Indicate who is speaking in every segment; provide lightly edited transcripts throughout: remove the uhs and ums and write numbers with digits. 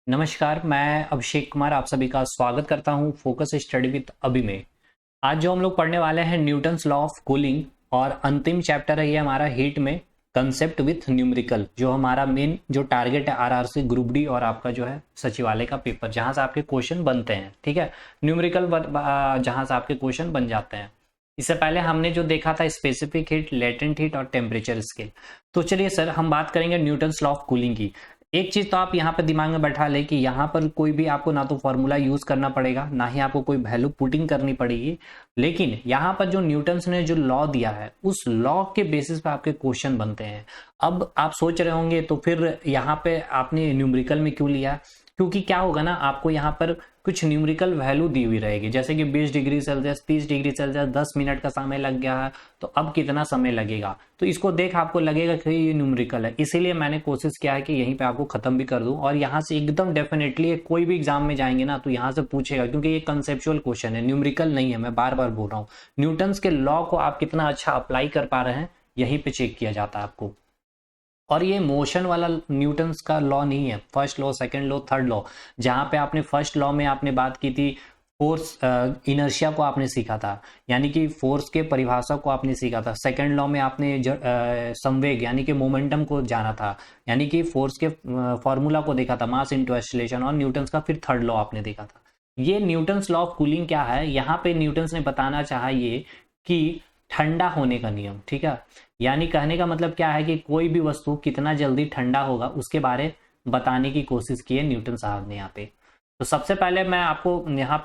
Speaker 1: नमस्कार, मैं अभिषेक कुमार आप सभी का स्वागत करता हूं फोकस स्टडी विद अभी में। आज जो हम लोग पढ़ने वाले हैं न्यूटन्स लॉ ऑफ कूलिंग और अंतिम चैप्टर है ये हमारा हीट में कंसेप्ट विथ न्यूमेरिकल, जो हमारा मेन जो टारगेट है आरआरसी ग्रुप डी और आपका जो है सचिवालय का पेपर जहां से आपके क्वेश्चन बनते हैं। ठीक है, न्यूमेरिकल जहां से आपके क्वेश्चन बन जाते हैं। इससे पहले हमने जो देखा था स्पेसिफिक हीट, लेटेंट हीट और टेम्परेचर स्केल। तो चलिए सर, हम बात करेंगे न्यूटन्स लॉ ऑफ कूलिंग की। एक चीज तो आप यहाँ पे दिमाग में बैठा ले कि यहाँ पर कोई भी आपको ना तो फॉर्मूला यूज करना पड़ेगा, ना ही आपको कोई वैल्यू पुटिंग करनी पड़ेगी। लेकिन यहाँ पर जो न्यूटन्स ने जो लॉ दिया है उस लॉ के बेसिस पे आपके क्वेश्चन बनते हैं। अब आप सोच रहे होंगे तो फिर यहाँ पे आपने न्यूमेरिकल में क्यों लिया? क्योंकि क्या होगा ना, आपको यहाँ पर कुछ न्यूमेरिकल वैल्यू दी हुई रहेगी, जैसे कि 20 degree Celsius, 30 degree Celsius, 10 minute का समय लग गया है, तो अब कितना समय लगेगा। तो इसको देख आपको लगेगा कि ये न्यूमेरिकल है, इसीलिए मैंने कोशिश किया है कि यहीं पे आपको खत्म भी कर दूं और यहाँ से एकदम डेफिनेटली कोई भी एग्जाम में जाएंगे ना तो यहाँ से पूछेगा, क्योंकि ये कंसेप्चुअल क्वेश्चन है, न्यूमेरिकल नहीं है। मैं बार बार बोल रहा हूँ, न्यूटन्स के लॉ को आप कितना अच्छा अप्लाई कर पा रहे हैं यहीं पे चेक किया जाता है आपको। और ये मोशन वाला न्यूटन्स का लॉ नहीं है, first law, second law, third law. जहां पे आपने फर्स्ट लॉ में आपने बात की थी फोर्स इनर्शिया को आपने सीखा था, यानी कि फोर्स के परिभाषा को आपने सीखा था। सेकंड लॉ में आपने संवेग यानी कि मोमेंटम को जाना था, यानी कि फोर्स के फॉर्मूला को देखा था, मास इनटू एक्सीलरेशन। और न्यूटन्स का फिर थर्ड लॉ आपने देखा था। ये न्यूटन्स लॉ ऑफ कूलिंग क्या है, यहाँ पे न्यूटन्स ने बताना चाहा ये कि ठंडा होने का नियम। ठीक है, यानी कहने का मतलब क्या है कि कोई भी वस्तु कितना जल्दी ठंडा होगा उसके बारे बताने की कोशिश की है न्यूटन साहब ने यहाँ पे। तो सबसे पहले मैं आपको यहाँ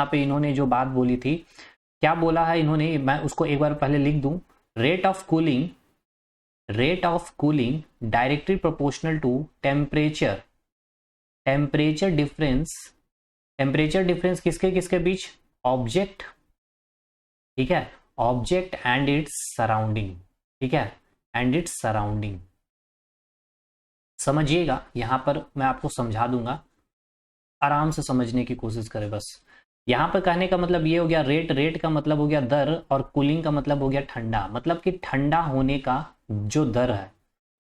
Speaker 1: पे इन्होंने जो बात बोली थी, क्या बोला है इन्होंने, मैं उसको एक बार पहले लिख दूं। Rate of cooling directly proportional to temperature. Temperature difference किसके किसके बीच? ऑब्जेक्ट, ठीक है, ऑब्जेक्ट एंड इट्स सराउंडिंग। ठीक है, एंड इट्स सराउंडिंग। समझिएगा, यहां पर मैं आपको समझा दूंगा, आराम से समझने की कोशिश करें बस। यहां पर कहने का मतलब ये हो गया, रेट का मतलब हो गया दर, और कूलिंग का मतलब हो गया ठंडा। मतलब कि ठंडा होने का जो दर है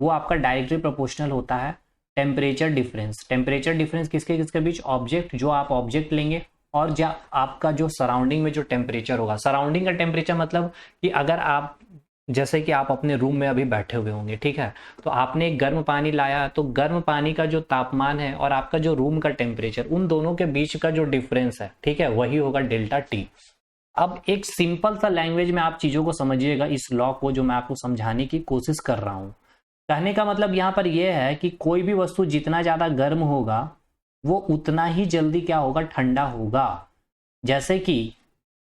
Speaker 1: वो आपका डायरेक्टली प्रोपोर्शनल होता है टेम्परेचर डिफरेंस किसके किसके बीच? ऑब्जेक्ट, जो आप ऑब्जेक्ट लेंगे, और जो आपका जो सराउंडिंग में जो टेम्परेचर होगा। सराउंडिंग का टेम्परेचर मतलब कि अगर आप, जैसे कि आप अपने रूम में अभी बैठे हुए होंगे, ठीक है, तो आपने एक गर्म पानी लाया, तो गर्म पानी का जो तापमान है और आपका जो रूम का टेम्परेचर, उन दोनों के बीच का जो डिफरेंस है, ठीक है, वही होगा डेल्टा टी। अब एक सिंपल सा लैंग्वेज में आप चीजों को समझिएगा, इस लॉ को जो मैं आपको समझाने की कोशिश कर रहा हूं। कहने का मतलब यहां पर यह है कि कोई भी वस्तु जितना ज्यादा गर्म होगा वो उतना ही जल्दी क्या होगा? ठंडा होगा। जैसे कि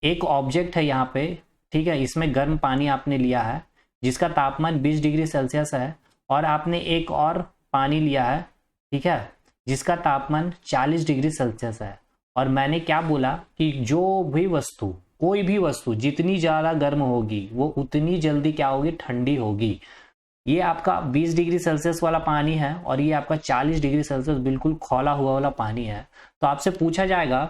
Speaker 1: एक ऑब्जेक्ट है यहाँ पे, ठीक है, इसमें गर्म पानी आपने लिया है जिसका तापमान 20 डिग्री सेल्सियस है, और आपने एक और पानी लिया है, ठीक है, जिसका तापमान 40 डिग्री सेल्सियस है। और मैंने क्या बोला कि जो भी वस्तु, कोई भी वस्तु जितनी ज्यादा गर्म होगी वो उतनी जल्दी क्या होगी? ठंडी होगी। ये आपका 20 डिग्री सेल्सियस वाला पानी है और ये आपका 40 डिग्री सेल्सियस बिल्कुल खौला हुआ वाला पानी है। तो आपसे पूछा जाएगा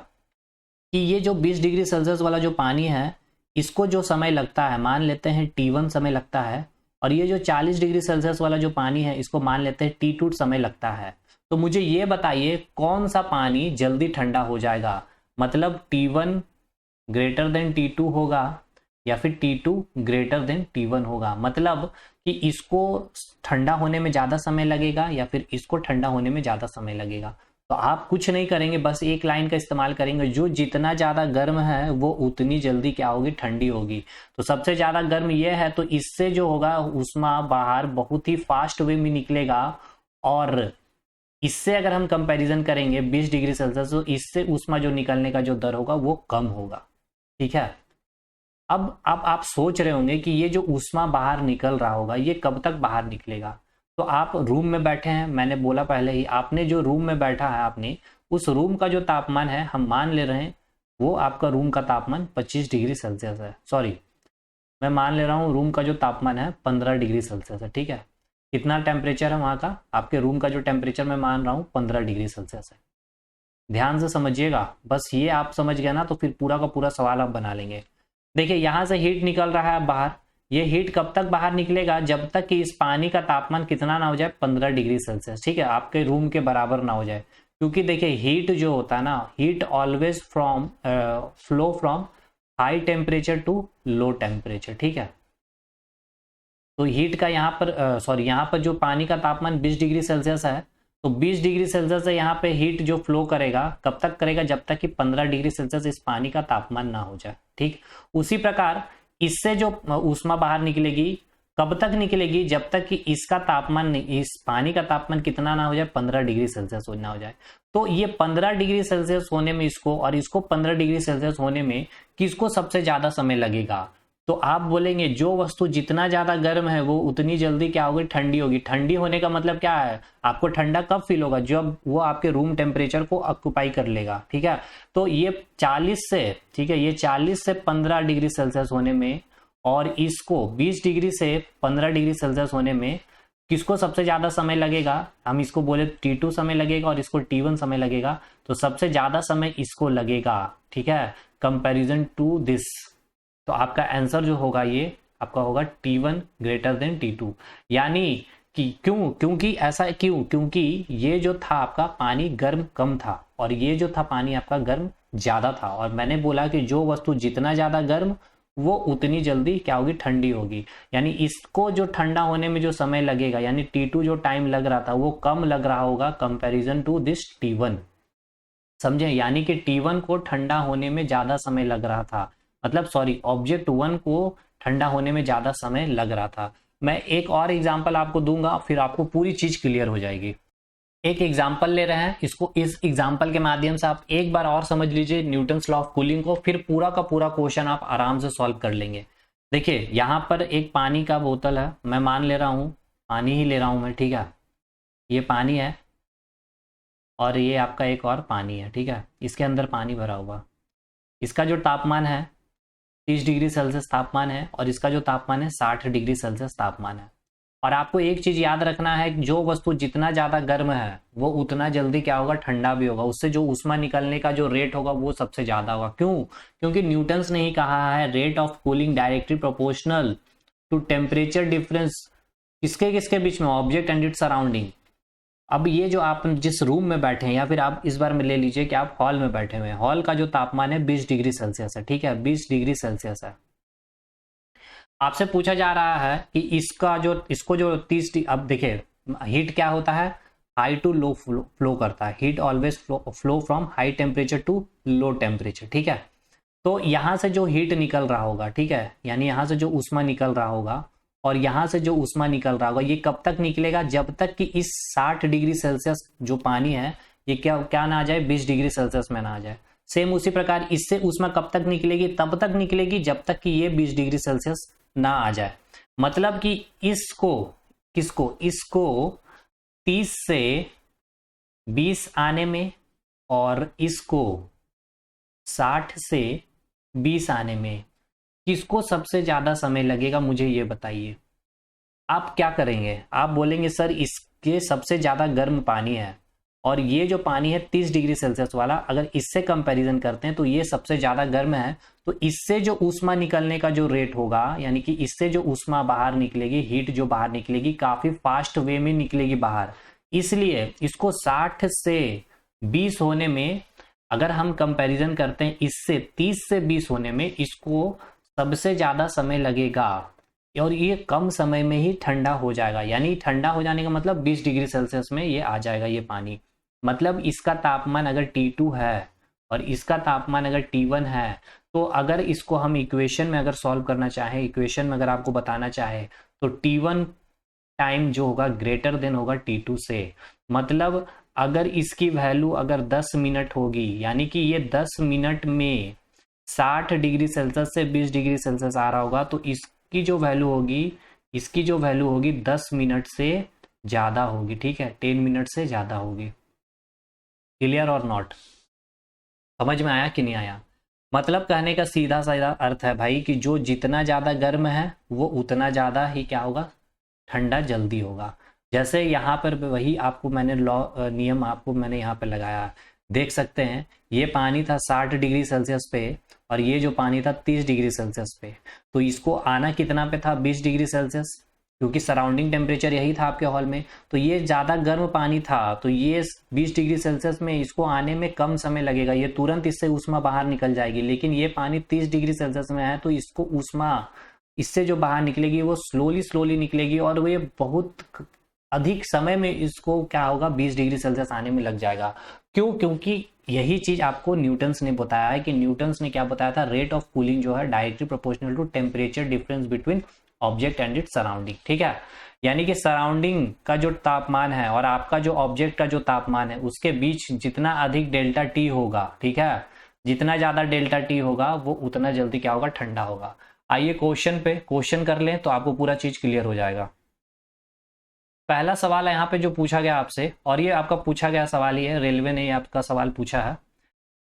Speaker 1: कि ये जो 20 डिग्री सेल्सियस वाला जो पानी है, इसको जो समय लगता है, मान लेते हैं T1 समय लगता है, और ये जो 40 डिग्री सेल्सियस वाला जो पानी है इसको मान लेते हैं T2 समय लगता है। तो मुझे ये बताइए कौन सा पानी जल्दी ठंडा हो जाएगा? मतलब T1 ग्रेटर देन T2 होगा या फिर T2 ग्रेटर देन T1 होगा? मतलब कि इसको ठंडा होने में ज्यादा समय लगेगा या फिर इसको ठंडा होने में ज्यादा समय लगेगा? तो आप कुछ नहीं करेंगे, बस एक लाइन का इस्तेमाल करेंगे, जो जितना ज्यादा गर्म है वो उतनी जल्दी क्या होगी? ठंडी होगी। तो सबसे ज्यादा गर्म ये है, तो इससे जो होगा उष्मा बाहर बहुत ही फास्ट वे में निकलेगा, और इससे अगर हम कंपैरिजन करेंगे 20 डिग्री सेल्सियस, तो इससे उष्मा जो निकलने का जो दर होगा वो कम होगा। ठीक है, अब आप सोच रहे होंगे कि ये जो ऊष्मा बाहर निकल रहा होगा ये कब तक बाहर निकलेगा? तो आप रूम में बैठे हैं, मैंने बोला पहले ही, आपने जो रूम में बैठा है, आपने उस रूम का जो तापमान है, हम मान ले रहे हैं वो आपका रूम का तापमान 25 डिग्री सेल्सियस है। सॉरी, मैं मान ले रहा हूँ रूम का जो तापमान है 15 डिग्री सेल्सियस है। ठीक है, कितना टेम्परेचर है वहाँ का? आपके रूम का जो टेम्परेचर मैं मान रहा हूँ 15 डिग्री सेल्सियस है। ध्यान से समझिएगा, बस ये आप समझ गए ना तो फिर पूरा का पूरा सवाल आप बना लेंगे। देखिए, यहां से हीट निकल रहा है बाहर, ये हीट कब तक बाहर निकलेगा? जब तक कि इस पानी का तापमान कितना ना हो जाए? 15 डिग्री सेल्सियस। ठीक है, आपके रूम के बराबर ना हो जाए, क्योंकि देखिए हीट जो होता है ना, heat always flow from high temperature to low temperature, ठीक है। तो हीट का यहाँ पर यहाँ पर जो पानी का तापमान 20 डिग्री सेल्सियस है, तो 20 डिग्री सेल्सियस से यहाँ पे हीट जो फ्लो करेगा कब तक करेगा, जब तक कि 15 डिग्री सेल्सियस इस पानी का तापमान ना हो जाए, ठीक। उसी प्रकार इससे जो ऊष्मा बाहर निकलेगी कब तक निकलेगी, जब तक कि इसका तापमान, इस पानी का तापमान कितना ना हो जाए, 15 डिग्री सेल्सियस ना हो जाए। तो ये 15 डिग्री सेल्सियस होने में इसको और इसको 15 डिग्री सेल्सियस होने में किसको सबसे ज्यादा समय लगेगा। तो आप बोलेंगे जो वस्तु जितना ज्यादा गर्म है वो उतनी जल्दी क्या होगी, ठंडी होगी। ठंडी होने का मतलब क्या है, आपको ठंडा कब फील होगा, जब वो आपके रूम टेम्परेचर को ऑक्यूपाई कर लेगा, ठीक है। तो ये 40 से, ठीक है, ये 40 से 15 डिग्री सेल्सियस होने में और इसको 20 डिग्री से 15 डिग्री सेल्सियस होने में किसको सबसे ज्यादा समय लगेगा, हम इसको बोले T2 समय लगेगा और इसको T1 समय लगेगा। तो सबसे ज्यादा समय इसको लगेगा, ठीक है, कंपैरिजन टू दिस। तो आपका आंसर जो होगा ये आपका होगा T1 ग्रेटर देन T2। यानी कि क्यों, क्योंकि ऐसा क्यों, क्योंकि ये जो था आपका पानी गर्म कम था और ये जो था पानी आपका गर्म ज्यादा था। और मैंने बोला कि जो वस्तु जितना ज्यादा गर्म वो उतनी जल्दी क्या होगी, ठंडी होगी। यानी इसको जो ठंडा होने में जो समय लगेगा, यानी T2 जो टाइम लग रहा था वो कम लग रहा होगा कंपैरिजन टू दिस T1, समझे। यानी कि T1 को ठंडा होने में ज्यादा समय लग रहा था, मतलब सॉरी, ऑब्जेक्ट 1 को ठंडा होने में ज्यादा समय लग रहा था। मैं एक और एग्जांपल आपको दूंगा, फिर आपको पूरी चीज क्लियर हो जाएगी। एक एग्जाम्पल ले रहे हैं, इसको इस एग्जाम्पल के माध्यम से आप एक बार और समझ लीजिए न्यूटन्स लॉ ऑफ कूलिंग को, फिर पूरा का पूरा क्वेश्चन आप आराम से सॉल्व कर लेंगे। देखिए यहाँ पर एक पानी का बोतल है, मैं मान ले रहा हूँ, पानी ही ले रहा हूँ मैं, ठीक है। ये पानी है और ये आपका एक और पानी है, ठीक है, इसके अंदर पानी भरा हुआ। इसका जो तापमान है 30 डिग्री सेल्सियस तापमान है और इसका जो तापमान है 60 डिग्री सेल्सियस तापमान है। और आपको एक चीज याद रखना है, जो वस्तु जितना ज्यादा गर्म है वो उतना जल्दी क्या होगा, ठंडा भी होगा। उससे जो ऊष्मा निकलने का जो रेट होगा वो सबसे ज्यादा होगा। क्यों, क्योंकि न्यूटन्स ने ही कहा है rate of cooling directly proportional to temperature difference किसके किसके बीच में, ऑब्जेक्ट एंड इट्स सराउंडिंग। अब ये जो आप जिस रूम में बैठे हैं, या फिर आप इस बार में ले लीजिए कि आप हॉल में बैठे हुए हैं, हॉल का जो तापमान है 20 डिग्री सेल्सियस है, ठीक है, 20 डिग्री सेल्सियस है। आपसे पूछा जा रहा है कि इसको जो 30, अब देखिए हीट क्या होता है, हाई टू लो फ्लो करता है। Heat always flow from high temperature to low temperature, ठीक है। तो यहाँ से जो हीट निकल रहा होगा, ठीक है, यानी यहाँ से जो ऊष्मा निकल रहा होगा और यहाँ से जो ऊष्मा निकल रहा होगा, ये कब तक निकलेगा, जब तक कि इस 60 डिग्री सेल्सियस जो पानी है ये क्या ना आ जाए, 20 डिग्री सेल्सियस में ना आ जाए। सेम उसी प्रकार इससे ऊष्मा कब तक निकलेगी, तब तक निकलेगी जब तक कि ये 20 डिग्री सेल्सियस ना आ जाए। मतलब कि इसको 30 से 20 आने में और इसको 60 से 20 आने में किसको सबसे ज्यादा समय लगेगा, मुझे ये बताइए। आप क्या करेंगे, आप बोलेंगे सर इसके सबसे ज्यादा गर्म पानी है और ये जो पानी है 30 डिग्री सेल्सियस वाला, अगर इससे कंपैरिजन करते हैं तो ये सबसे ज्यादा गर्म है। तो इससे जो ऊष्मा निकलने का जो रेट होगा, यानी कि इससे जो ऊष्मा बाहर निकलेगी, हीट जो बाहर निकलेगी, काफी फास्ट वे में निकलेगी बाहर। इसलिए इसको 60 से 20 होने में, अगर हम कंपैरिजन करते हैं इससे 30 से 20 होने में, इसको सबसे ज्यादा समय लगेगा और ये कम समय में ही ठंडा हो जाएगा। यानी ठंडा हो जाने का मतलब 20 डिग्री सेल्सियस में ये आ जाएगा ये पानी। मतलब इसका तापमान अगर T2 है और इसका तापमान अगर T1 है, तो अगर इसको हम इक्वेशन में अगर सॉल्व करना चाहें, इक्वेशन में अगर आपको बताना चाहे, तो T1 टाइम जो होगा ग्रेटर देन होगा T2 से। मतलब अगर इसकी वैल्यू अगर 10 मिनट होगी, यानी कि ये 10 मिनट में 60 डिग्री सेल्सियस से 20 डिग्री सेल्सियस आ रहा होगा, तो इसकी जो वैल्यू होगी 10 मिनट से ज्यादा होगी, ठीक है, 10 मिनट से ज्यादा होगी। क्लियर और नॉट, समझ में आया कि नहीं आया। मतलब कहने का सीधा साधा अर्थ है भाई कि जो जितना ज्यादा गर्म है वो उतना ज्यादा ही क्या होगा, ठंडा जल्दी होगा। जैसे यहाँ पर वही आपको मैंने नियम आपको मैंने यहाँ पे लगाया, देख सकते हैं ये पानी था 60 डिग्री सेल्सियस पे और ये जो पानी था 30 डिग्री सेल्सियस पे। तो इसको आना कितना पे था, 20 डिग्री सेल्सियस। क्योंकि सराउंडिंग टेम्परेचर यही था आपके हॉल में। तो ये ज़्यादा गर्म पानी था, तो ये 20 डिग्री सेल्सियस में इसको आने में कम समय लगेगा, ये तुरंत इससे ऊष्मा बाहर निकल जाएगी। लेकिन ये पानी 30 डिग्री सेल्सियस में है, तो इसको ऊष्मा इससे जो बाहर निकलेगी वो स्लोली स्लोली निकलेगी, और वो ये बहुत अधिक समय में इसको क्या होगा, 20 डिग्री सेल्सियस आने में लग जाएगा। क्यों? क्योंकि यही चीज आपको न्यूटन्स ने बताया है कि न्यूटन्स ने क्या बताया था, रेट ऑफ कूलिंग जो है directly proportional to temperature difference between object and its surrounding. ठीक है, यानी कि सराउंडिंग का जो तापमान है और आपका जो ऑब्जेक्ट का जो तापमान है उसके बीच जितना अधिक डेल्टा टी होगा, ठीक है, जितना ज्यादा डेल्टा टी होगा वो उतना जल्दी क्या होगा, ठंडा होगा। आइए क्वेश्चन पे क्वेश्चन कर लें तो आपको पूरा चीज क्लियर हो जाएगा। पहला सवाल है यहाँ पे जो पूछा गया आपसे, और ये आपका पूछा गया सवाल ही है, रेलवे ने आपका सवाल पूछा है।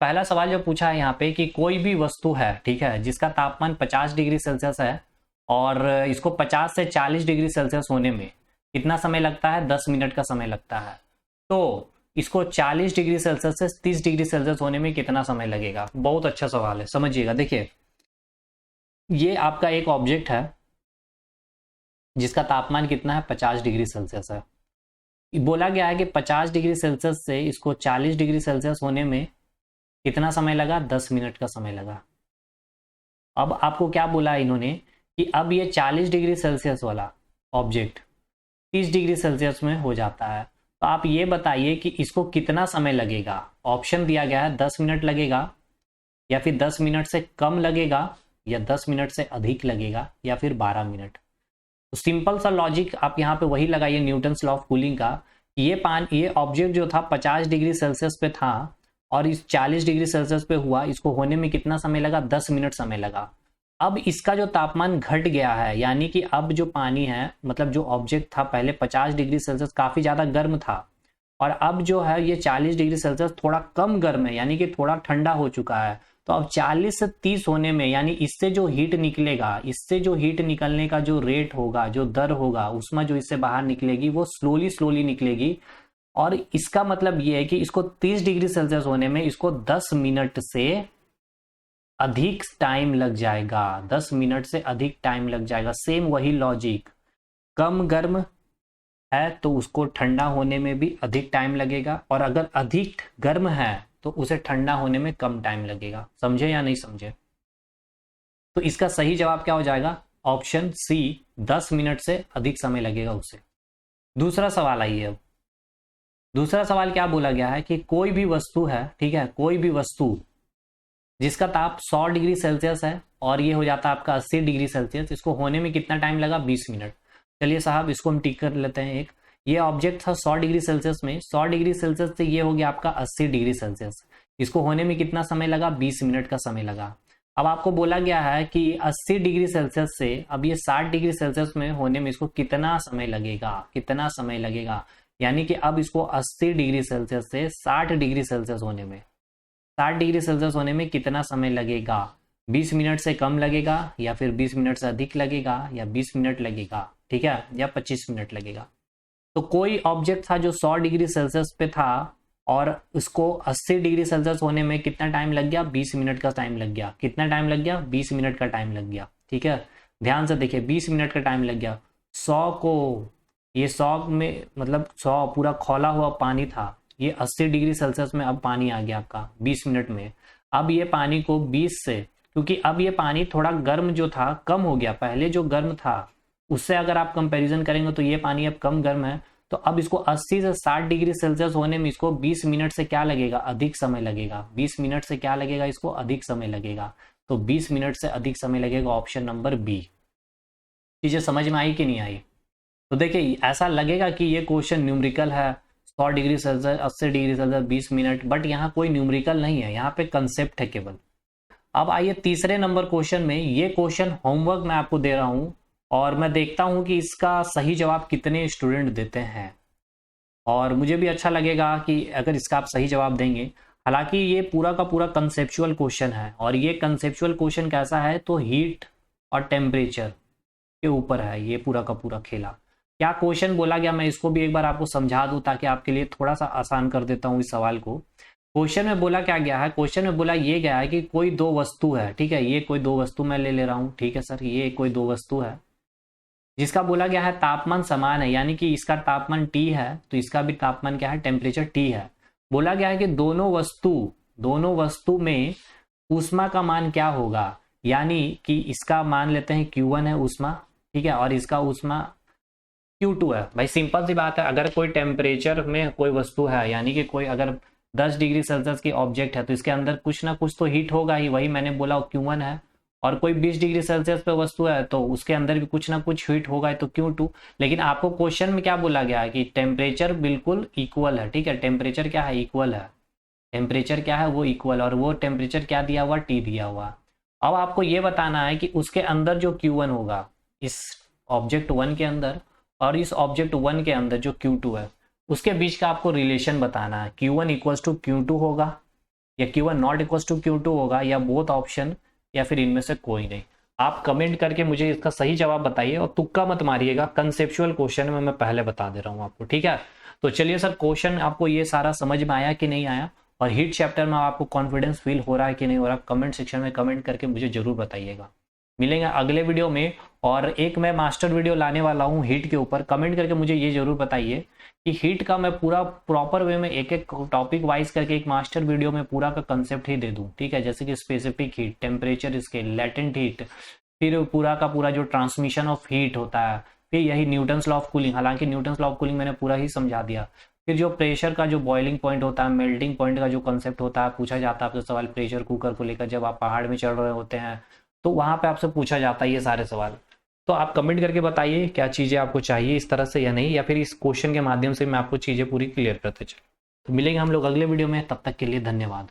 Speaker 1: पहला सवाल जो पूछा है यहाँ पे कि कोई भी वस्तु है, ठीक है, जिसका तापमान 50 डिग्री सेल्सियस है और इसको 50 से 40 डिग्री सेल्सियस होने में कितना समय लगता है, 10 मिनट का समय लगता है। तो इसको 40 डिग्री सेल्सियस से 30 डिग्री सेल्सियस होने में कितना समय लगेगा? बहुत अच्छा सवाल है, समझिएगा। देखिए, ये आपका एक ऑब्जेक्ट है जिसका तापमान कितना है, 50 डिग्री सेल्सियस है। बोला गया है कि 50 डिग्री सेल्सियस से इसको 40 डिग्री सेल्सियस होने में कितना समय लगा, 10 मिनट का समय लगा। अब आपको क्या बोला इन्होंने कि अब ये 40 डिग्री सेल्सियस वाला ऑब्जेक्ट 30 डिग्री सेल्सियस में हो जाता है, तो आप ये बताइए कि इसको कितना समय लगेगा। ऑप्शन दिया गया है 10 मिनट लगेगा, या फिर 10 मिनट से कम लगेगा, या 10 मिनट से अधिक लगेगा, या फिर 12 मिनट। तो सिंपल सा लॉजिक आप यहाँ पे वही लगाइए न्यूटन्स लॉ ऑफ कूलिंग का। ये ऑब्जेक्ट जो था 50 डिग्री सेल्सियस पे था और इस 40 डिग्री सेल्सियस पे हुआ, इसको होने में कितना समय लगा, 10 मिनट समय लगा। अब इसका जो तापमान घट गया है, यानी कि अब जो पानी है, मतलब जो ऑब्जेक्ट था पहले 50 डिग्री सेल्सियस काफी ज्यादा गर्म था, और अब जो है ये 40 डिग्री सेल्सियस थोड़ा कम गर्म है, यानी कि थोड़ा ठंडा हो चुका है। तो अब 40 से 30 होने में, यानी इससे जो हीट निकलेगा, इससे जो हीट निकलने का जो रेट होगा, जो दर होगा, ऊष्मा जो इससे बाहर निकलेगी वो स्लोली स्लोली निकलेगी। और इसका मतलब ये है कि इसको 30 डिग्री सेल्सियस होने में इसको 10 मिनट से अधिक टाइम लग जाएगा, 10 मिनट से अधिक टाइम लग जाएगा। सेम वही लॉजिक, कम गर्म है तो उसको ठंडा होने में भी अधिक टाइम लगेगा, और अगर अधिक गर्म है तो उसे ठंडा होने में कम टाइम लगेगा। समझे या नहीं समझे? तो इसका सही जवाब क्या हो जाएगा, ऑप्शन सी, 10 मिनट से अधिक समय लगेगा उसे। दूसरा सवाल आइए। अब दूसरा सवाल क्या बोला गया है कि कोई भी वस्तु है, ठीक है, कोई भी वस्तु जिसका ताप 100 डिग्री सेल्सियस है और ये हो जाता है आपका 80 डिग्री सेल्सियस, इसको होने में कितना टाइम लगा, 20 मिनट। चलिए साहब, इसको हम टिक कर लेते हैं। एक ये ऑब्जेक्ट था 100 डिग्री सेल्सियस में, 100 डिग्री सेल्सियस से ये हो गया आपका 80 डिग्री सेल्सियस, इसको होने में कितना समय लगा, 20 मिनट का समय लगा। अब आपको बोला गया है कि 80 डिग्री सेल्सियस से अब ये 60 डिग्री सेल्सियस में होने में इसको कितना समय लगेगा, कितना समय लगेगा। यानी कि अब इसको 80 डिग्री सेल्सियस से 60 डिग्री सेल्सियस होने में, 60 डिग्री सेल्सियस होने में कितना समय लगेगा, 20 मिनट से कम लगेगा, या फिर 20 मिनट से अधिक लगेगा, या 20 मिनट लगेगा, ठीक है, या 25 मिनट लगेगा। तो कोई ऑब्जेक्ट था जो 100 डिग्री सेल्सियस पे था और उसको 80 डिग्री सेल्सियस होने में कितना टाइम लग गया, 20 मिनट का टाइम लग गया। कितना टाइम लग गया, 20 मिनट का टाइम लग गया। ठीक है, ध्यान से देखिए, 20 मिनट का टाइम लग गया। 100 को, ये 100 में मतलब 100 पूरा खौला हुआ पानी था, ये 80 डिग्री सेल्सियस में अब पानी आ गया आपका 20 मिनट में। अब ये पानी को 20 से, क्योंकि अब ये पानी थोड़ा गर्म जो था कम हो गया, पहले जो गर्म था उससे अगर आप कंपैरिजन करेंगे तो ये पानी अब कम गर्म है। तो अब इसको 80 से 60 डिग्री सेल्सियस होने में इसको 20 मिनट से क्या लगेगा, अधिक समय लगेगा। 20 मिनट से क्या लगेगा, इसको अधिक समय लगेगा। तो 20 मिनट से अधिक समय लगेगा, ऑप्शन नंबर बी। चीजें समझ में आई कि नहीं आई? तो देखिए, ऐसा लगेगा कि ये क्वेश्चन न्यूमेरिकल है, 100 degree Celsius, 80 degree Celsius, 20 minute, but यहाँ कोई न्यूमेरिकल नहीं है, यहाँ पे कंसेप्ट है केवल। अब आइए तीसरे नंबर क्वेश्चन में। ये क्वेश्चन होमवर्क मैं आपको दे रहा हूं और मैं देखता हूं कि इसका सही जवाब कितने स्टूडेंट देते हैं, और मुझे भी अच्छा लगेगा कि अगर इसका आप सही जवाब देंगे। हालांकि ये पूरा का पूरा कंसेप्चुअल क्वेश्चन है, और ये कंसेप्चुअल क्वेश्चन कैसा है, तो हीट और टेम्परेचर के ऊपर है ये पूरा का पूरा खेला। क्या क्वेश्चन बोला गया, मैं इसको भी एक बार आपको समझा दूं ताकि आपके लिए थोड़ा सा आसान कर देता हूं इस सवाल को। क्वेश्चन में बोला क्या गया है, क्वेश्चन में बोला ये गया है कि कोई दो वस्तु है, ठीक है, ये कोई दो वस्तु मैं ले ले रहा हूं, ठीक है सर, ये कोई दो वस्तु है, जिसका बोला गया है तापमान समान है, यानी कि इसका तापमान T है तो इसका भी तापमान क्या है, टेम्परेचर T है। बोला गया है कि दोनों वस्तु में ऊष्मा का मान क्या होगा, यानी कि इसका मान लेते हैं Q1 है ऊष्मा, ठीक है, और इसका ऊष्मा Q2 है। भाई सिंपल सी बात है, अगर कोई टेम्परेचर में कोई वस्तु है, यानी कि कोई अगर 10 डिग्री सेल्सियस की ऑब्जेक्ट है तो इसके अंदर कुछ ना कुछ तो हीट होगा ही, वही मैंने बोला Q1 है। और कोई 20 डिग्री सेल्सियस पे वस्तु है तो उसके अंदर भी कुछ ना कुछ हीट होगा तो Q2। लेकिन आपको क्वेश्चन में क्या बोला गया है कि टेम्परेचर बिल्कुल इक्वल है, ठीक है, टेम्परेचर क्या है, इक्वल है, टेम्परेचर क्या है वो इक्वल, और वो टेम्परेचर क्या दिया हुआ, T दिया हुआ। अब आपको ये बताना है कि उसके अंदर जो Q1 होगा इस ऑब्जेक्ट 1 के अंदर और इस ऑब्जेक्ट 1 के अंदर जो Q2 है उसके बीच का आपको रिलेशन बताना है। Q1 इक्वल्स टू Q2 होगा या Q1 not equals to Q2 होगा, या बोथ ऑप्शन, या फिर इनमें से कोई नहीं। आप कमेंट करके मुझे इसका सही जवाब बताइए और तुक्का मत मारिएगा, कंसेप्चुअल क्वेश्चन में मैं पहले बता दे रहा हूँ आपको, ठीक है। तो चलिए सर, क्वेश्चन आपको ये सारा समझ में आया कि नहीं आया, और हीट चैप्टर में आपको कॉन्फिडेंस फील हो रहा है कि नहीं हो रहा, कमेंट सेक्शन में कमेंट करके मुझे जरूर बताइएगा। मिलेंगे अगले वीडियो में, और एक मैं मास्टर वीडियो लाने वाला हूँ हीट के ऊपर। कमेंट करके मुझे ये जरूर बताइए कि हीट का मैं पूरा प्रॉपर वे में एक एक टॉपिक वाइज करके एक मास्टर वीडियो में पूरा का कंसेप्ट ही दे दूँ, ठीक है, जैसे कि specific heat, temperature scale, latent heat, फिर पूरा का पूरा जो ट्रांसमिशन ऑफ हीट होता है, फिर यही न्यूटन्स लॉ ऑफ कूलिंग, हालांकि न्यूटन्स लॉ ऑफ कूलिंग मैंने पूरा ही समझा दिया। फिर जो प्रेशर का जो बॉइलिंग पॉइंट होता है, मेल्टिंग पॉइंट का जो कंसेप्ट होता है, पूछा जाता है आपसे सवाल प्रेशर कुकर को लेकर, जब आप पहाड़ में चढ़ रहे होते हैं तो वहाँ पे आपसे पूछा जाता है ये सारे सवाल। तो आप कमेंट करके बताइए क्या चीज़ें आपको चाहिए इस तरह से या नहीं, या फिर इस क्वेश्चन के माध्यम से मैं आपको चीज़ें पूरी क्लियर करते चलूँ। तो मिलेंगे हम लोग अगले वीडियो में, तब तक के लिए धन्यवाद।